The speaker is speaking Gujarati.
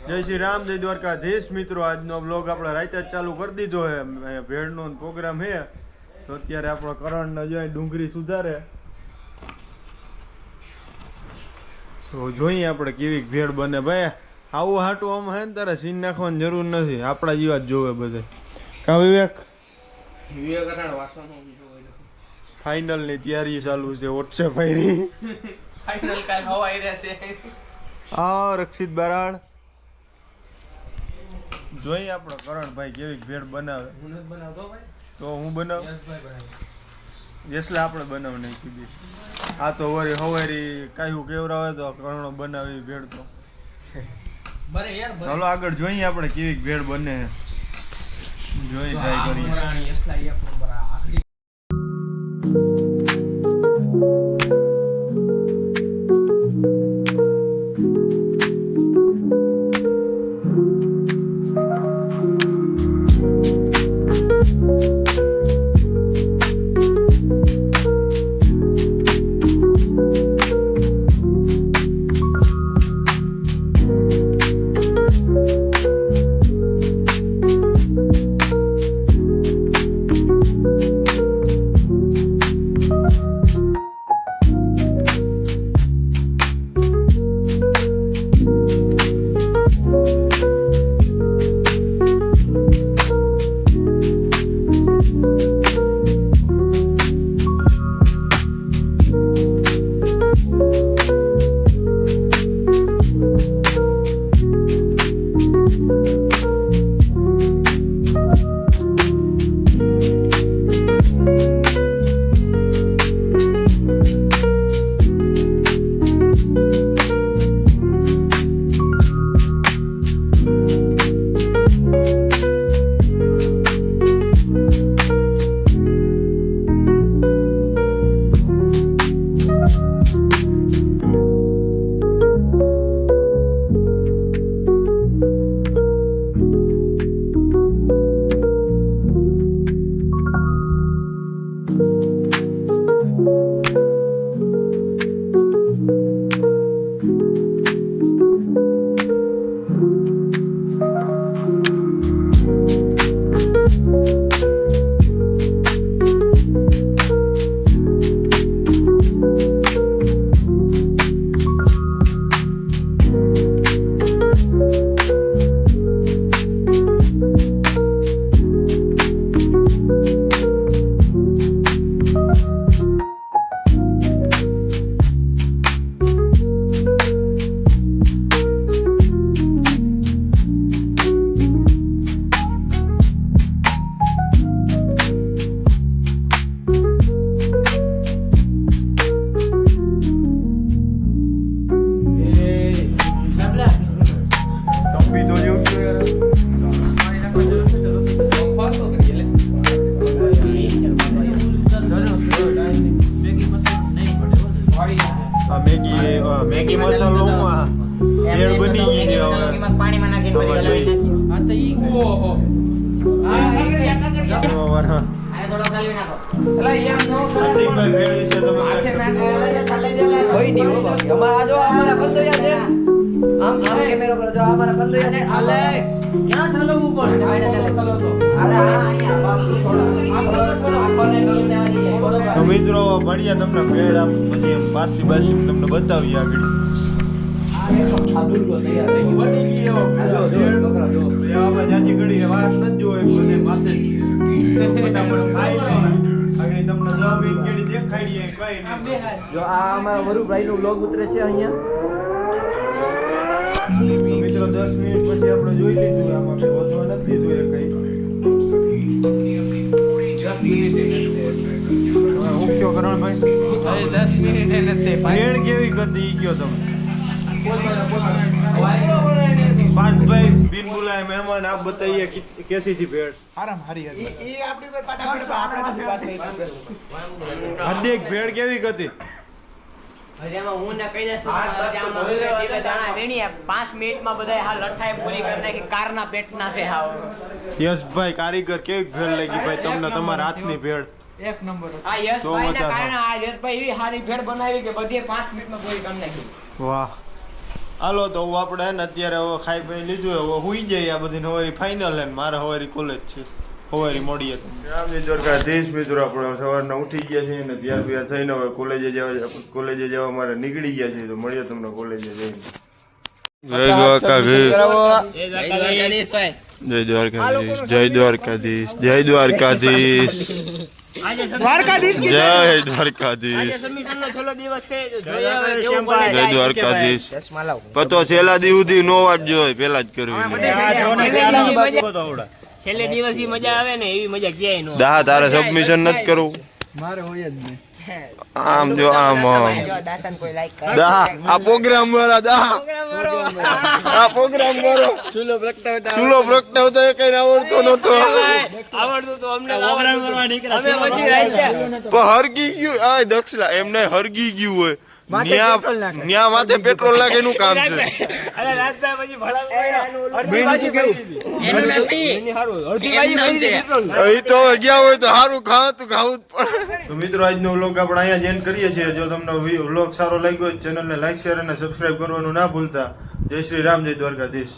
જય શ્રી રામ, જય દ્વારકાધીશ. મિત્રો, આજનો બ્લોગ આપણે રાતે જ ચાલુ કરી દીધો છે. ભેળનો પ્રોગ્રામ છે તો અત્યારે આપણો કરણ જોઈએ ડુંગળી સુધારે તો જોઈએ આપણે કેવી ભેળ બને. ભાઈ આવું હાટું આમ હે ને તારે સીન નાખવાની જરૂર નથી, આપણા જેવા જ જોવે બધે. કા વિવેક? ફાઇનલ ની તૈયારી ચાલુ છે. વોટ્સએપ ફાયરી ફાઇનલ કાલ હવાઈ રહેશે. આ રક્ષિત બરાડ જોઈએ આપણો કરણભાઈ કેવી ભેળ બનાવે. હું નથી બનાવતો ભાઈ, તો હું બનાવ યશભાઈ બનાવે. જેસલે આપણે બનાવ નહીં સીધી. આ તો વરી હવારી કાયું કેવરાવે તો કરણો બનાવી ભેળ તો બરે યાર બરે. ચાલો આગળ જોઈએ આપણે કેવી ભેળ બને. જોઈ ટ્રાય કરીએ. મરાણી એસલા એક નંબર આ આખરી. મેગી મસાલો ભેળ બની ગઈ છે હવે. પાણીમાં નાખીને બધી હલાવી નાખી. હા તો ઈ ઓહો આ થોડો ખાલી નાખો. એલા એમ નો સંદીપભાઈ ભેળ વિશે તમે હાથે નાખે ચાલે જાય. કોઈ નહીં હો બાકી અમારા જો અમારા કંદોયા છે આમ કેમેરો કરો જો અમારા કંદોયા છે આલે ક્યાં ઠલવવું પણ ચાલે ચાલે કલો તો. અરે આ અહીંયા બાકી થોડા થોડો આખોને ગળું દેવાની જાય. થોડો તો મિત્રો મળીએ તમને ભેળ આમ પછી એમ પાછલી બાજુ તમને બતાવીએ આગળ. આ એક છાદુરલો તૈયાર થઈ ગયો બની ગઈ એવો ભેળ બકરા જો એવામાં જાજી ઘડી વાત ન જોવે બધે માથે ફટાફટ ખાઈ લે. આગળ તમને 10 મિનિટ કેડી દેખાડીએ કઈ નહીં. જો આ અમારા વરુભાઈ નું વ્લોગ ઉતરે છે અહીંયા મિત્રો 10 મિનિટ પછી આપણે જોઈ લઈશું. આમાં કઈ વધવા નથી દીધું એ કઈ. હું કયો કરણભાઈ? 10 મિનિટ એ નથી. ભેળ કેવી હતી ઈ કયો તમે? પાર્થભાઈ બિન બોલાય મહેમાન આપ बताइए कैसी थी भेड़? આરામ હારી હતી એ આપણી પર પાટા આપણે નથી વાત કરી હાર્દિક ભેળ કેવી હતી? હજી આમાં હું ના કહી દેશું હજી આમાં એટલે દાણા વેણી 5 મિનિટમાં બધા હાલ લઠાઈ પૂરી કરી નાખી. કારના પેટના છે હાવ. યશભાઈ કારીગર કેવી ભેળ લાગી ભાઈ તમને તમારા હાથની ભેળ? એક નંબર આ યશભાઈ ના કારણે આ યશભાઈ એવી સારી ભેળ બનાવી કે બધી 5 મિનિટમાં પૂરી કરી નાખી. વાહ હાલો તો હું આપણે હે ને અત્યારે હવે ખાઈ પી લીધું હવે હુઈ જઈએ આ બધી હવારી ફાઇનલ હે ને મારે હવારી કોલેજ છે હવારી મળીએ તો રામજી દ્વારકાધીશ મિત્રો આપણે સવારના ઉઠી ગયા છીએ અને તૈયાર થઈને હવે કોલેજે જવા મારે નીકળી ગયા છીએ તો મળીએ તમને કોલેજે જઈને જય દ્વારકાધીશ જય દ્વારકાધીશ જય દ્વારકાધીશ જય દ્વારકાધીશ દ્વારકાધીશ જય દ્વારકાધીશ જય દ્વારકાધીશ પતો છેલ્લા દી સુધી નો વાટજો પેલા જ કરવી છેલ્લે દિવસ મજા આવે ને એવી મજા ક્યાંય નો દા તારે સબમિશન નથી કરવું મારે હોય જ નહીં આમ જો આમ દાસન કોઈ લાઈક દા આ પ્રોગ્રામ વાળા દા આ પ્રોગ્રામ વાળો સુલો પ્રગટાવતા સુલો પ્રગટાવતો એ કઈ આવડતો નતો આવડતું તો અમને પ્રોગ્રામ કરવા નીકળ્યા અમે પછી રહી ગયા પણ હરગી ગયું આ દક્ષલા એમને હરગી ગયું હોય ન્યા માથે પેટ્રોલ નાખે એનું કામ છે અરે રાજભાઈ પછી ભલા એનું એ તો ગયા હોય તો સારું ખાતું ખાવું જ પડે તો મિત્રો આજનો વ્લોગ આપણે અહીંયા જ એન્ડ કરીએ છીએ જો તમને વ્લોગ સારો લાગ્યો ચેનલને લાઈક શેર અને સબસ્ક્રાઇબ કરવાનું ના ભૂલતા જય શ્રી રામ જય દ્વારકાધીશ